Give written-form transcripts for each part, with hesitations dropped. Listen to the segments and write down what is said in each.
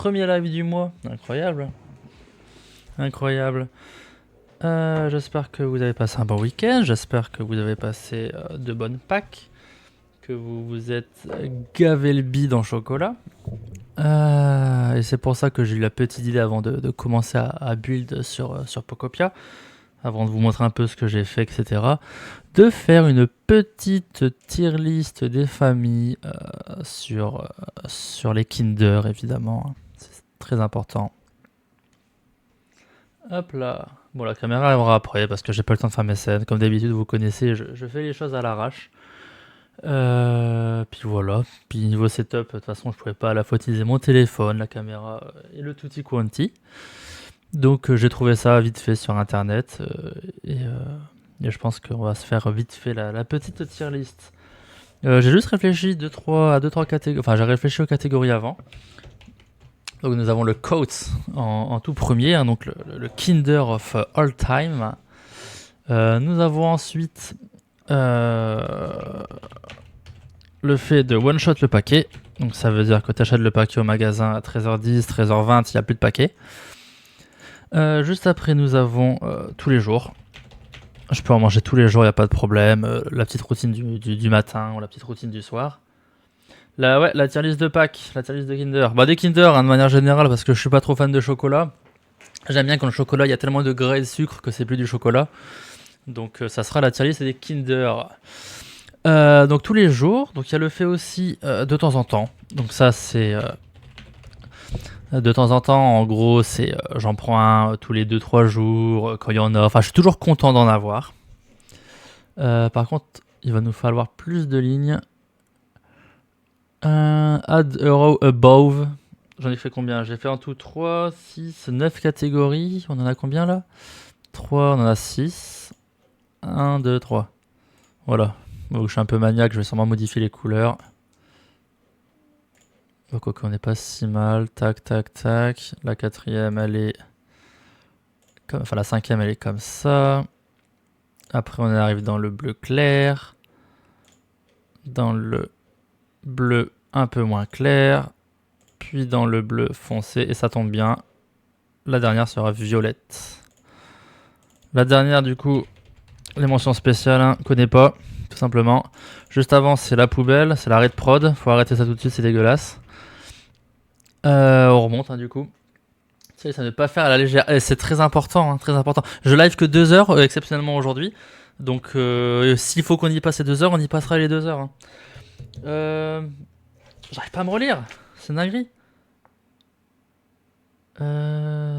Premier live du mois. Incroyable. Incroyable. J'espère que vous avez passé un bon week-end. J'espère que vous avez passé de bonnes Pâques. Que vous vous êtes gavé le bide en chocolat. Et c'est pour ça que j'ai eu la petite idée avant de commencer à build sur Pocopia. Avant de vous montrer un peu ce que j'ai fait, etc. De faire une petite tier list des familles sur les Kinder, évidemment. C'est très important. Hop là. Bon, la caméra arrivera après parce que j'ai pas le temps de faire mes scènes. Comme d'habitude, vous connaissez, je fais les choses à l'arrache. Puis voilà. Puis niveau setup, de toute façon, je pouvais pas à la fois utiliser mon téléphone, la caméra et le tutti quanti. Donc j'ai trouvé ça vite fait sur internet et je pense qu'on va se faire vite fait la petite tier list. J'ai juste réfléchi à 2-3 catégories. Enfin, j'ai réfléchi aux catégories avant. Donc nous avons le Coat en tout premier, hein, donc le Kinder of all time. Nous avons ensuite le fait de one-shot le paquet. Donc ça veut dire que tu achètes le paquet au magasin à 13h10, 13h20, il n'y a plus de paquet. Juste après, nous avons tous les jours. Je peux en manger tous les jours, il n'y a pas de problème. La petite routine du matin ou la petite routine du soir. La tier list de Pâques, la tier list de Kinder. Bah des Kinder hein, de manière générale parce que je suis pas trop fan de chocolat. J'aime bien quand le chocolat, il y a tellement de gras et de sucre que c'est plus du chocolat. Donc ça sera la tier list des Kinder. Donc tous les jours. Donc il y a le fait aussi de temps en temps. Donc ça c'est... de temps en temps, en gros, c'est j'en prends un tous les 2-3 jours, quand il y en a. Enfin, je suis toujours content d'en avoir. Par contre, il va nous falloir plus de lignes. Add a row above. J'en ai fait combien? J'ai fait en tout 3, 6, 9 catégories. On en a combien là? 3, on en a 6. 1, 2, 3. Voilà. Donc, je suis un peu maniaque, je vais sûrement modifier les couleurs. Donc, ok, on n'est pas si mal. Tac, tac, tac. La quatrième, elle est... Enfin, la cinquième, elle est comme ça. Après, on arrive dans le bleu clair. Dans le bleu un peu moins clair. Puis dans le bleu foncé. Et ça tombe bien. La dernière sera violette. La dernière, du coup, les mentions spéciales, hein, connais pas, tout simplement. Juste avant, c'est la poubelle. C'est l'arrêt de prod. Faut arrêter ça tout de suite, c'est dégueulasse. On remonte, hein, du coup. Ça ne pas faire à la légère. Et c'est très important, hein, très important. Je live que 2 heures, exceptionnellement aujourd'hui. Donc, s'il faut qu'on y passe les 2 heures, on y passera les 2 heures. Hein. J'arrive pas à me relire. C'est dinguerie.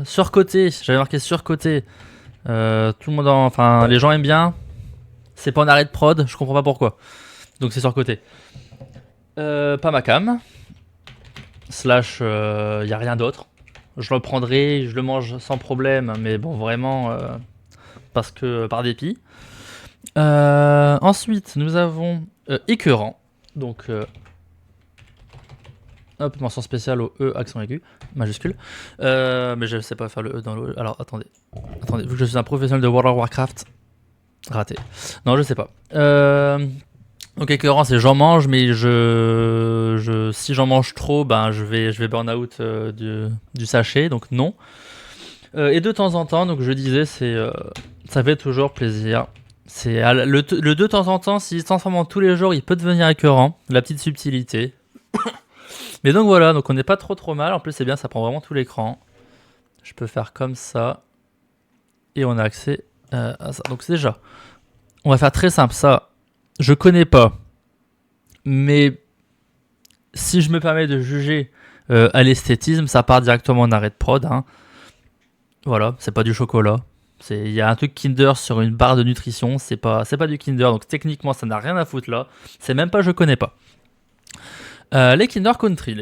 Surcoté. J'avais marqué surcoté. Tout le monde enfin, les gens aiment bien. C'est pas en arrêt de prod. Je comprends pas pourquoi. Donc, c'est surcoté. Pas ma cam. Slash, y a rien d'autre. Je le prendrai, je le mange sans problème. Mais bon, vraiment, parce que par dépit. Ensuite, nous avons écœurant. Donc, hop, mention spéciale au E, accent aigu, majuscule. Mais je sais pas faire le E dans le E. Alors, attendez, vu que je suis un professionnel de World of Warcraft, raté. Non, je sais pas. Donc, écœurant, c'est j'en mange, mais si j'en mange trop, ben, je vais burn out du sachet, donc non. Et de temps en temps, donc je disais, ça fait toujours plaisir. C'est le de temps en temps, s'il se transforme en tous les jours, il peut devenir écœurant. La petite subtilité. Mais donc voilà, donc on n'est pas trop mal. En plus, c'est bien, ça prend vraiment tout l'écran. Je peux faire comme ça. Et on a accès à ça. Donc c'est déjà. On va faire très simple. Ça, je connais pas. Mais si je me permets de juger à l'esthétisme, ça part directement en arrêt de prod. Hein. Voilà, c'est pas du chocolat. Il y a un truc Kinder sur une barre de nutrition, c'est pas du Kinder, donc techniquement ça n'a rien à foutre là. C'est même pas je connais pas. Les Kinder Country,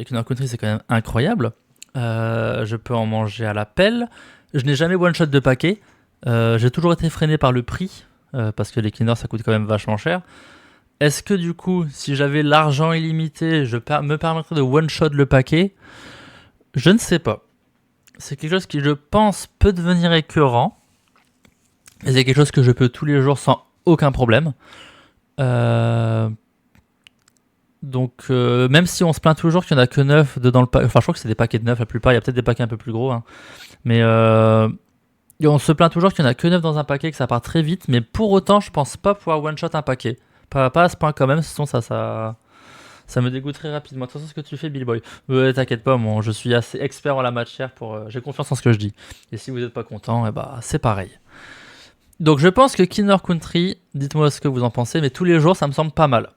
c'est quand même incroyable. Je peux en manger à la pelle. Je n'ai jamais one shot de paquet. J'ai toujours été freiné par le prix parce que les Kinder ça coûte quand même vachement cher. Est-ce que du coup, si j'avais l'argent illimité, je me permettrais de one shot le paquet? Je ne sais pas. C'est quelque chose qui, je pense, peut devenir écœurant. Et c'est quelque chose que je peux tous les jours sans aucun problème. Donc, même si on se plaint toujours qu'il n'y en a que 9 dedans le paquet, enfin, je crois que c'est des paquets de 9 la plupart, il y a peut-être des paquets un peu plus gros, hein. Mais et on se plaint toujours qu'il n'y en a que 9 dans un paquet, que ça part très vite, mais pour autant, je pense pas pouvoir one-shot un paquet. Pas à ce point quand même, sinon ça me dégoûte très rapidement. De toute façon, ce que tu fais, Bill Boy. T'inquiète pas, moi, je suis assez expert en la matière pour. J'ai confiance en ce que je dis. Et si vous n'êtes pas content, eh bah, c'est pareil. Donc, je pense que Kinner Country, dites-moi ce que vous en pensez, mais tous les jours, ça me semble pas mal.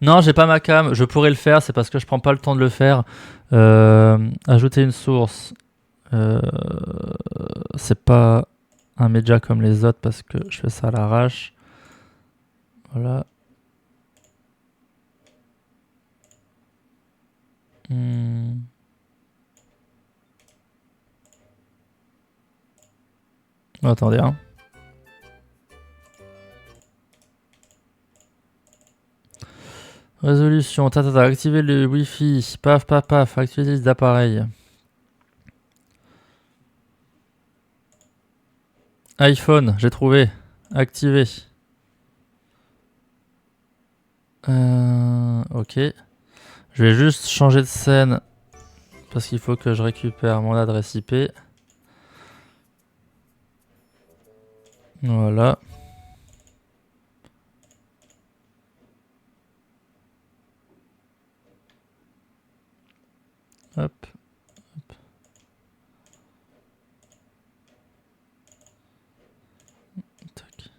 Non, j'ai pas ma cam. Je pourrais le faire, c'est parce que je prends pas le temps de le faire. Ajouter une source. Euh, c'est pas un média comme les autres parce que je fais ça à l'arrache. Voilà. Oh, attendez, hein. Résolution, activer le Wi-Fi, paf, paf, paf, activer les appareils. iPhone, j'ai trouvé. Activé. Ok. Je vais juste changer de scène parce qu'il faut que je récupère mon adresse IP. Voilà. Hop. Hop. Tac.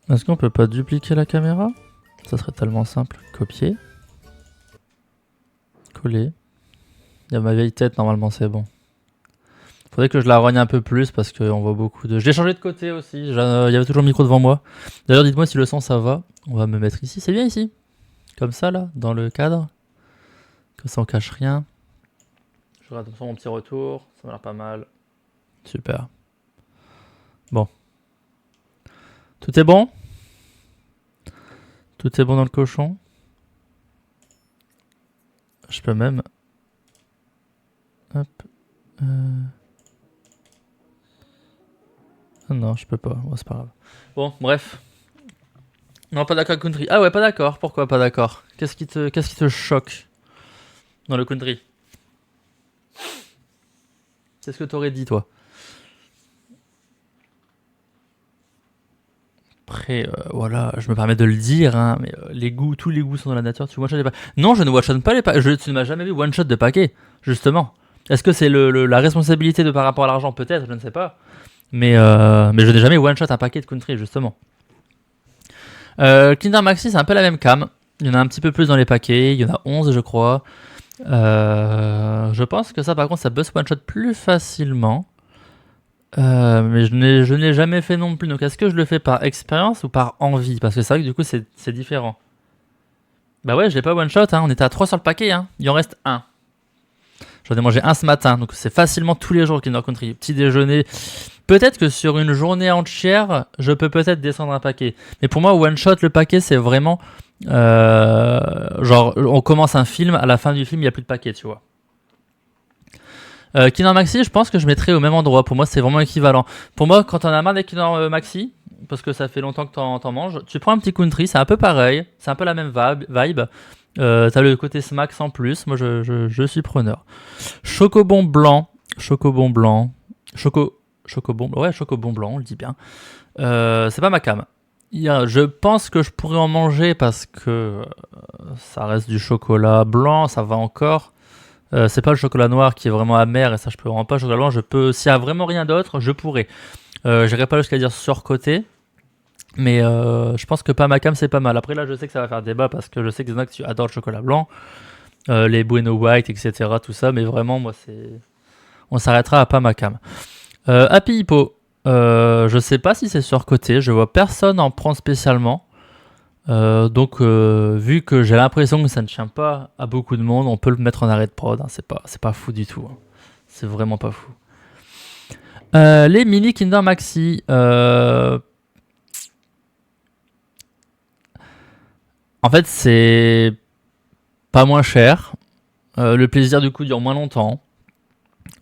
Est-ce qu'on peut pas dupliquer la caméra? Ça serait tellement simple. Copier. Coller. Il y a ma vieille tête, normalement c'est bon. Faudrait que je la rogne un peu plus parce qu'on voit beaucoup de... Je l'ai changé de côté aussi, il y avait toujours le micro devant moi. D'ailleurs dites-moi si le son ça va. On va me mettre ici, c'est bien ici. Comme ça là, dans le cadre. Comme ça on cache rien. Je regarde sur mon petit retour, ça m'a l'air pas mal. Super. Bon. Tout est bon? Tout est bon dans le cochon? Je peux même... Hop. Non, je peux pas. Bon, c'est pas grave. Bon, bref. Non, pas d'accord country. Ah ouais, pas d'accord. Pourquoi pas d'accord? Qu'est-ce qui te choque dans le country? C'est ce que t'aurais dit, toi. Après, voilà, je me permets de le dire, hein, mais tous les goûts sont dans la nature. Tu one-shot les paquets. Non, je ne one-shot pas les paquets. Tu ne m'as jamais vu one-shot de paquets, justement. Est-ce que c'est la responsabilité de par rapport à l'argent? Peut-être, je ne sais pas. Mais je n'ai jamais one-shot un paquet de country, justement. Kinder Maxi, c'est un peu la même cam. Il y en a un petit peu plus dans les paquets. Il y en a 11, je crois. Je pense que ça, par contre, ça peut se one-shot plus facilement. Mais je n'ai jamais fait non plus. Donc, est-ce que je le fais par expérience ou par envie? Parce que c'est vrai que du coup, c'est différent. Bah ouais, je l'ai pas one-shot. Hein. On était à 3 sur le paquet. Hein. Il en reste un. J'en ai mangé un ce matin. Donc, c'est facilement tous les jours Kinder Country. Petit déjeuner. Peut-être que sur une journée entière, je peux peut-être descendre un paquet. Mais pour moi, one-shot, le paquet, c'est vraiment... genre, on commence un film, à la fin du film, il n'y a plus de paquet, tu vois. Kinder Maxi, je pense que je mettrais au même endroit. Pour moi, c'est vraiment équivalent. Pour moi, quand on a marre des Kinder Maxi, parce que ça fait longtemps que t'en manges, tu prends un petit country, c'est un peu pareil. C'est un peu la même vibe. T'as le côté smacks en plus. Moi, je suis preneur. Chocobon blanc. Chocobon blanc. Chocobon blanc, on le dit bien. C'est pas ma cam. Je pense que je pourrais en manger parce que ça reste du chocolat blanc, ça va encore. C'est pas le chocolat noir qui est vraiment amer et ça je peux vraiment pas. Le chocolat blanc, je peux. S'il y a vraiment rien d'autre, je pourrais. J'irai pas jusqu'à dire surcoté, mais je pense que pas ma cam c'est pas mal. Après là, je sais que ça va faire débat parce que je sais que Zenox tu adores le chocolat blanc, les Bueno White, etc. Tout ça, mais vraiment moi c'est. On s'arrêtera à pas ma cam. Happy Hippo. Je sais pas si c'est surcoté, je vois personne en prendre spécialement. Donc, vu que j'ai l'impression que ça ne tient pas à beaucoup de monde, on peut le mettre en arrêt de prod. Hein, c'est pas fou du tout. Hein. C'est vraiment pas fou. Les mini Kinder Maxi. En fait, c'est pas moins cher. Le plaisir, du coup, dure moins longtemps.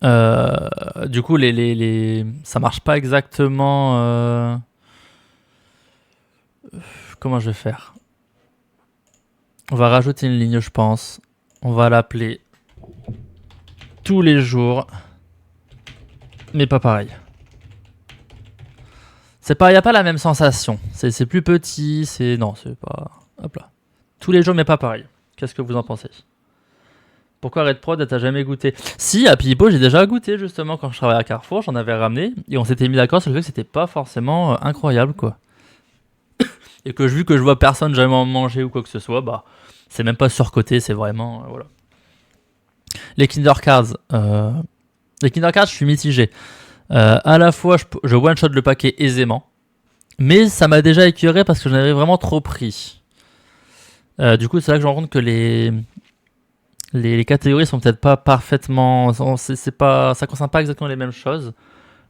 Du coup, ça marche pas exactement. Comment je vais faire? On va rajouter une ligne, je pense. On va l'appeler tous les jours. Mais pas pareil. C'est pas, y a pas la même sensation. C'est plus petit, non, c'est pas. Hop là. Tous les jours, mais pas pareil. Qu'est-ce que vous en pensez? Pourquoi Red Prod, t'as jamais goûté? Si, à Pipo, j'ai déjà goûté justement quand je travaillais à Carrefour, j'en avais ramené et on s'était mis d'accord sur le fait que c'était pas forcément incroyable quoi. Et que vu que je vois personne jamais en manger ou quoi que ce soit, bah c'est même pas surcoté, c'est vraiment voilà. Les Kinder Cards, je suis mitigé. À la fois, je one shot le paquet aisément, mais ça m'a déjà écœuré parce que j'en avais vraiment trop pris. Du coup, c'est là que je me rends compte que les catégories sont peut-être pas parfaitement. Ça concerne pas exactement les mêmes choses.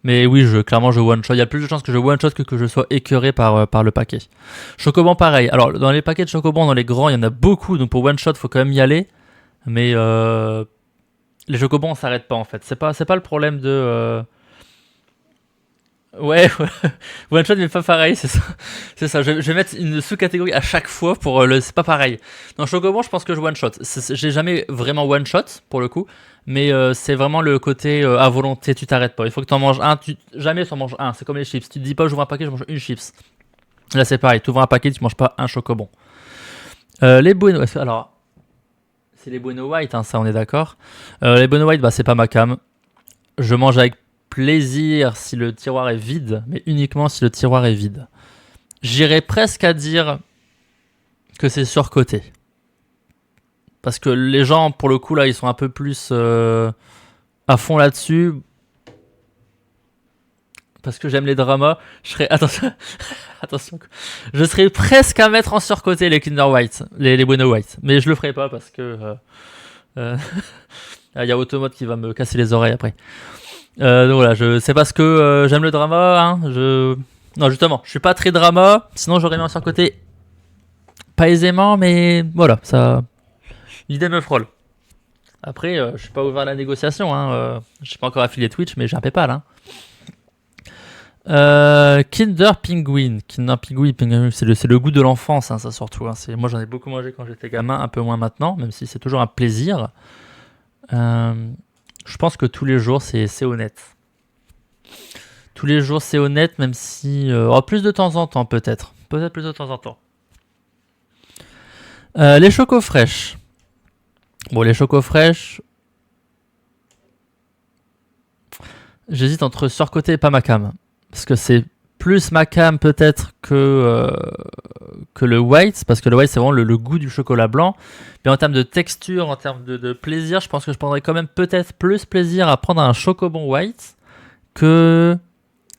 Mais oui, clairement, je one shot. Il y a plus de chances que je one shot que je sois écœuré par le paquet. Chocoban, pareil. Alors, dans les paquets de Chocoban, dans les grands, il y en a beaucoup. Donc, pour one shot, faut quand même y aller. Mais les Chocobons, on s'arrête pas en fait. C'est pas le problème de. Ouais, one shot mais pas pareil, c'est ça. C'est ça. Je vais mettre une sous-catégorie à chaque fois pour le. C'est pas pareil. Dans Chocobon, je pense que je one shot. J'ai jamais vraiment one shot pour le coup, mais c'est vraiment le côté à volonté. Tu t'arrêtes pas. Il faut que t'en manges un. Jamais tu en manges un. C'est comme les chips. Tu te dis pas j'ouvre un paquet, je mange une chips. Là c'est pareil. Tu ouvres un paquet, tu manges pas un Chocobon. Les Bueno. Alors, c'est les Bueno White, hein, ça on est d'accord. Les Bueno White, bah c'est pas ma cam. Je mange avec plaisir si le tiroir est vide, mais uniquement si le tiroir est vide. J'irais presque à dire que c'est surcoté. Parce que les gens, pour le coup, là, ils sont un peu plus à fond là-dessus. Parce que j'aime les dramas. Je serais. Attention. Attention. Je serais presque à mettre en surcoté les Kinder White, les Bueno White. Mais je le ferai pas parce que. Il y a Automode qui va me casser les oreilles après. Donc voilà, c'est parce que j'aime le drama. Hein, Non, justement, je suis pas très drama. Sinon, j'aurais mis en surcoté. Pas aisément, mais voilà, ça. L'idée me frôle. Après, je suis pas ouvert à la négociation. Hein, je suis pas encore affilié Twitch, mais j'ai un PayPal. Hein. Kinder Penguin. C'est le goût de l'enfance, hein, ça surtout. Hein. Moi, j'en ai beaucoup mangé quand j'étais gamin, un peu moins maintenant, même si c'est toujours un plaisir. Je pense que tous les jours, c'est honnête. Tous les jours, c'est honnête, même si. Plus de temps en temps, peut-être. Peut-être plus de temps en temps. Les chocos fraîches. Bon, les chocos fraîches. J'hésite entre surcoté et pas ma cam. Parce que c'est plus ma cam peut-être que le white. Parce que le white, c'est vraiment le goût du chocolat blanc. Mais en termes de texture, en termes de plaisir, je pense que je prendrais quand même peut-être plus plaisir à prendre un chocobon white que.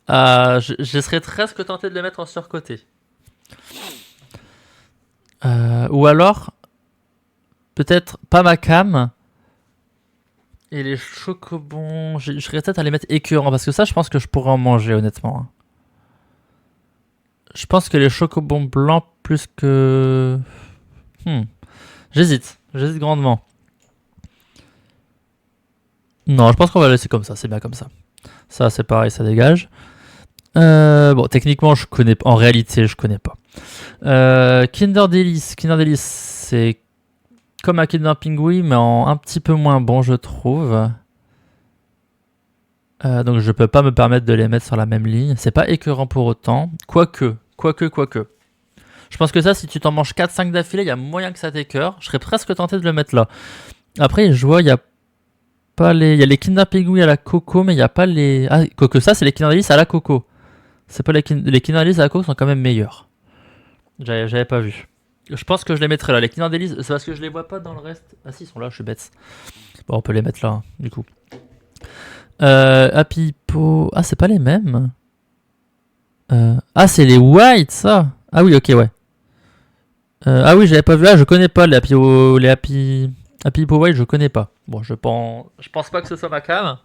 Je serais presque tenté de le mettre en surcoté. Ou alors, peut-être pas ma cam. Et les chocobons, je serais peut-être à les mettre écœurants. Parce que ça, je pense que je pourrais en manger, honnêtement. Je pense que les chocobons blancs plus que. J'hésite grandement. Non, je pense qu'on va laisser comme ça, c'est bien comme ça. Ça, c'est pareil, ça dégage. Bon, techniquement, je connais pas. En réalité, je connais pas. Kinder Delice. Kinder Delice, c'est comme un Kinder Penguin, mais en un petit peu moins bon, je trouve. Donc, je peux pas me permettre de les mettre sur la même ligne. C'est pas écœurant pour autant. Quoique. Je pense que ça, si tu t'en manges 4-5 d'affilée, il y a moyen que ça t'écœure. Je serais presque tenté de le mettre là. Après, je vois, il y a pas les. Il y a les Kinder Penguin à la coco, mais il n'y a pas les. Ah, quoique ça, c'est les Kinder Delice à la coco. C'est pas les Kinder Delice à la coco sont quand même meilleurs. J'avais pas vu. Je pense que je les mettrai là. Les Kinder Delice, c'est parce que je les vois pas dans le reste. Ah si, ils sont là, je suis bête. Bon, on peut les mettre là, hein, du coup. Happy Po. Ah, c'est pas les mêmes. Ah, c'est les white, ça. Ah oui, ok, ouais. Ah oui, j'avais pas vu. Ah, je connais pas les Happy Hippo White, je connais pas. Bon, je pense pas que ce soit ma cam,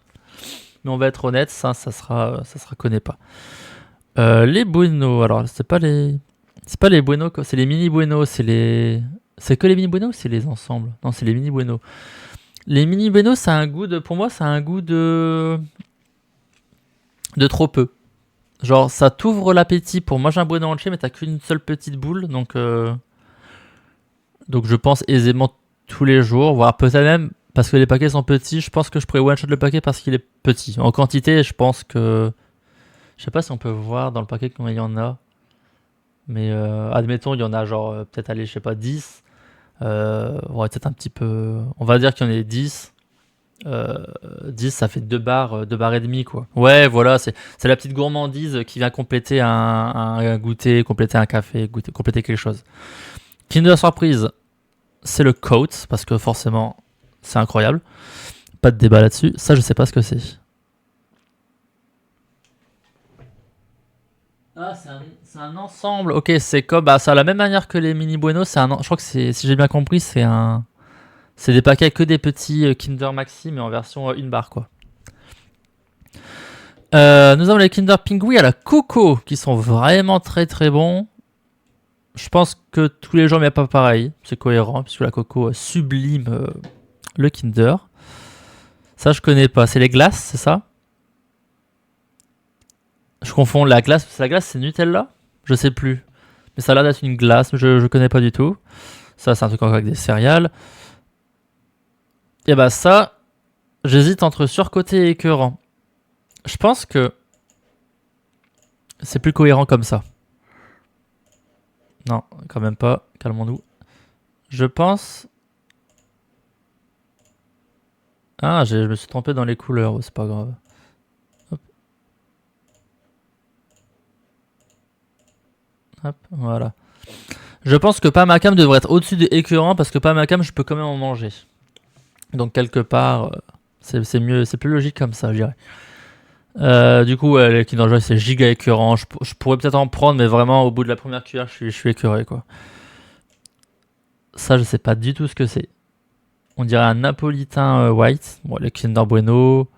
mais on va être honnête, ça sera connaît pas. Les Bueno, alors c'est pas les Bueno, c'est les mini Bueno, c'est que les mini Bueno ou c'est les ensembles? Non, c'est les mini Bueno. Les mini Bueno, ça a un goût pour moi, ça a un goût de trop peu. Genre, ça t'ouvre l'appétit pour manger un Bueno entier, mais t'as qu'une seule petite boule, donc je pense aisément tous les jours, voire peut-être même parce que les paquets sont petits, je pense que je pourrais one shot le paquet parce qu'il est petit. En quantité, je pense que je sais pas si on peut voir dans le paquet combien il y en a. Mais admettons, il y en a genre peut-être aller, je sais pas, 10. Ouais, peut-être un petit peu. On va dire qu'il y en ait 10. 10, ça fait 2 barres et demi, quoi. Ouais, voilà, c'est la petite gourmandise qui vient compléter un goûter, compléter un café, compléter quelque chose. Kinder Surprise, c'est le coat, parce que forcément, c'est incroyable. Pas de débat là-dessus. Ça, je sais pas ce que c'est. Ah, c'est un ensemble. Ok, c'est comme, bah, ça a la même manière que les mini Bueno. Je crois que si j'ai bien compris, c'est des paquets que des petits Kinder Maxi, mais en version une barre, quoi. Nous avons les Kinder Pingui à la coco, qui sont vraiment très très bons. Je pense que tous les gens mais pas pareil. C'est cohérent, puisque la coco sublime le Kinder. Ça, je connais pas. C'est les glaces, c'est ça? Je confonds la glace. C'est la glace, c'est Nutella? Je sais plus. Mais ça a l'air d'être une glace, je connais pas du tout. Ça, c'est un truc encore avec des céréales. Et bah ça, j'hésite entre surcoté et écœurant. Je pense que c'est plus cohérent comme ça. Non, quand même pas. Calmons-nous. Je pense... Ah, je me suis trompé dans les couleurs. C'est pas grave. Hop. Hop, voilà. Je pense que Pamacam devrait être au-dessus des écœurants parce que Pamacam, je peux quand même en manger. Donc quelque part, c'est mieux, c'est plus logique comme ça, je dirais. Du coup, les Kinder Joy, c'est giga écœurant. Je pourrais peut-être en prendre, mais vraiment, au bout de la première cuillère, je suis écœuré, quoi. Ça, je sais pas du tout ce que c'est. On dirait un napolitain white. Bon, les Kinder Bueno.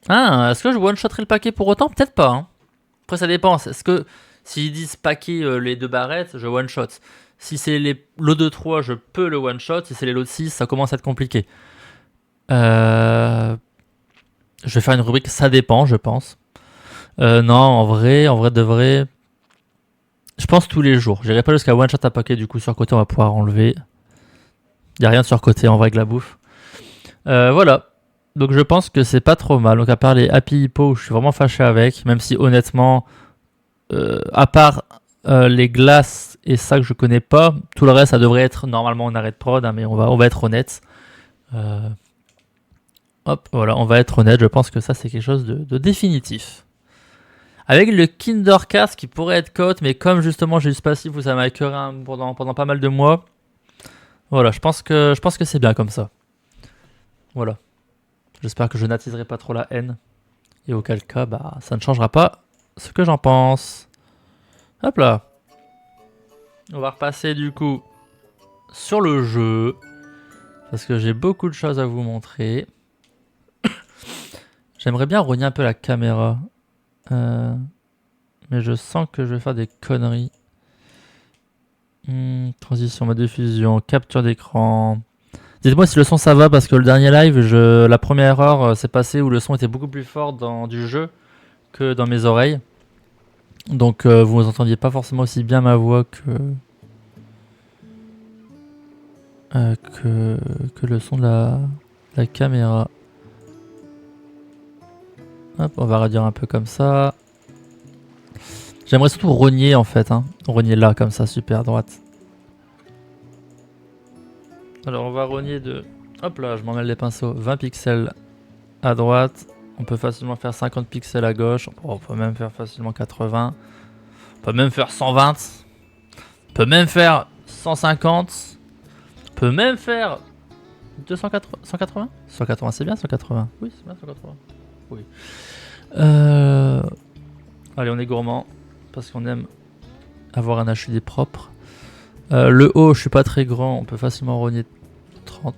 Ah, est-ce que je one-shotterai le paquet pour autant? Peut-être pas. Hein. Après, ça dépend. Est-ce que s'ils disent paquet les 2 barrettes, je one-shot. Si c'est les lots de 3, je peux le one-shot. Si c'est les lots de 6, ça commence à être compliqué. Je vais faire une rubrique ça dépend, je pense. Non, en vrai de vrai, je pense tous les jours. J'irai pas jusqu'à one shot à paquet, du coup sur côté on va pouvoir enlever. Y a rien de sur côté en vrai que la bouffe. Voilà. Donc je pense que c'est pas trop mal. Donc à part les Happy Hippo, je suis vraiment fâché avec, même si honnêtement, à part les glaces et ça que je connais pas, tout le reste ça devrait être normalement en arrêt de prod, hein, mais on va être honnête. Hop, voilà, on va être honnête. Je pense que ça c'est quelque chose de définitif. Avec le Kinder Cast qui pourrait être cote, mais comme justement j'ai eu ce passif où ça m'a écœuré pendant pas mal de mois, voilà, je pense que c'est bien comme ça. Voilà. J'espère que je n'attiserai pas trop la haine. Et auquel cas, bah, ça ne changera pas ce que j'en pense. Hop là. On va repasser du coup sur le jeu. Parce que j'ai beaucoup de choses à vous montrer. J'aimerais bien rogner un peu la caméra. Mais je sens que je vais faire des conneries. Transition, mode de fusion, capture d'écran. Dites-moi si le son ça va parce que le dernier live, la première heure s'est passée où le son était beaucoup plus fort du jeu que dans mes oreilles. Donc vous n'entendiez pas forcément aussi bien ma voix que le son de la caméra. Hop, on va réduire un peu comme ça. J'aimerais surtout rogner en fait. Hein. Rogner là comme ça, super à droite. Alors on va rogner de... Hop là, je m'en mêle les pinceaux. 20 pixels à droite. On peut facilement faire 50 pixels à gauche. On peut même faire facilement 80. On peut même faire 120. On peut même faire 150. On peut même faire 280. 180 180 c'est bien 180. Oui, c'est bien 180. Oui. Allez, on est gourmand. Parce qu'on aime avoir un HUD propre. Le haut, je suis pas très grand, on peut facilement rogner 30.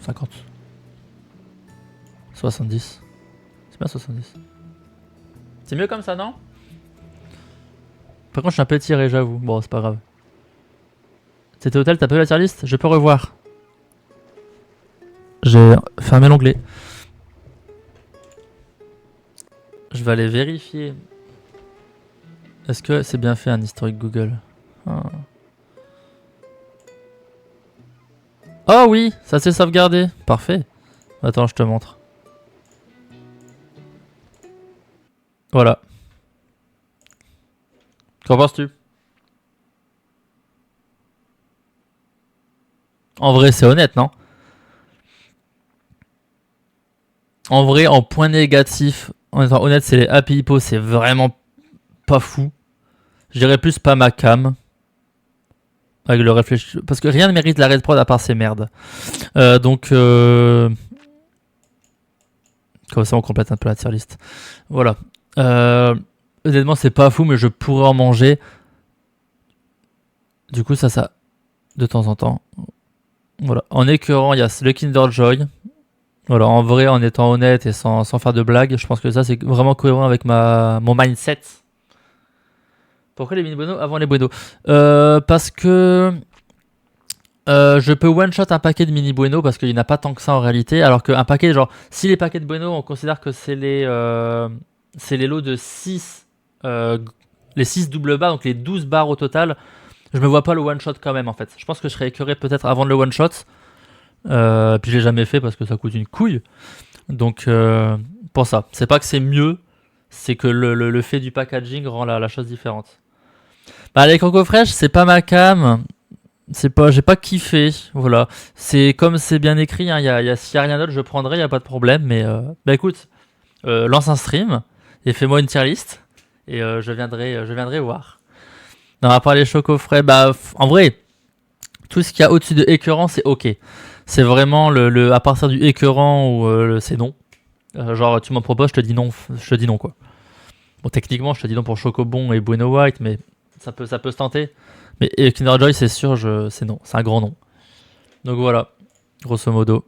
50. 70. C'est bien 70. C'est mieux comme ça, non? Par contre, je suis un peu tiré, j'avoue. Bon, c'est pas grave. C'était hôtel, t'as pas vu la tier list? Je peux revoir. J'ai fermé l'onglet. Je vais aller vérifier. Est-ce que c'est bien fait un historique Google? Oh oui, ça s'est sauvegardé. Parfait. Attends, je te montre. Voilà. Qu'en penses-tu? En vrai, c'est honnête, non? En vrai, en point négatif, en étant honnête, c'est les Happy Hippo, c'est vraiment pas fou. Je dirais plus pas ma cam. Avec le réfléchissement. Parce que rien ne mérite la Red Prod à part ces merdes. Donc, comme ça, on complète un peu la tier list. Voilà. Honnêtement, c'est pas fou, mais je pourrais en manger. Du coup, ça, de temps en temps. Voilà. En écœurant, il y a le Kinder Joy. Voilà, en vrai, en étant honnête et sans faire de blagues, je pense que ça, c'est vraiment cohérent avec mon mindset. Pourquoi les mini Bueno avant les Bueno? Parce que je peux one-shot un paquet de mini Bueno parce qu'il n'y en a pas tant que ça en réalité. Alors qu'un paquet, genre, si les paquets de Bueno, on considère que c'est les lots de 6, les 6 double barres, donc les 12 barres au total, je me vois pas le one-shot quand même en fait. Je pense que je serais écœuré peut-être avant de le one-shot. Puis je l'ai jamais fait parce que ça coûte une couille. Donc pour ça, c'est pas que c'est mieux, c'est que le fait du packaging rend la chose différente. Bah, les coco fraîches, c'est pas ma cam. J'ai pas kiffé, voilà. C'est comme c'est bien écrit, hein, s'il y a rien d'autre, je prendrai, y a pas de problème. Mais bah écoute, lance un stream et fais-moi une tier list et je viendrai voir. Non, à part les chocos frais, bah en vrai, tout ce qu'il y a au-dessus de écœurant, c'est ok. C'est vraiment à partir du écœurant où c'est non. Genre tu m'en proposes, je te dis non quoi. Bon, techniquement, je te dis non pour Chocobon et Bueno White, mais ça peut se tenter. Mais Kinder Joy, c'est sûr, c'est non, c'est un grand non. Donc voilà, grosso modo.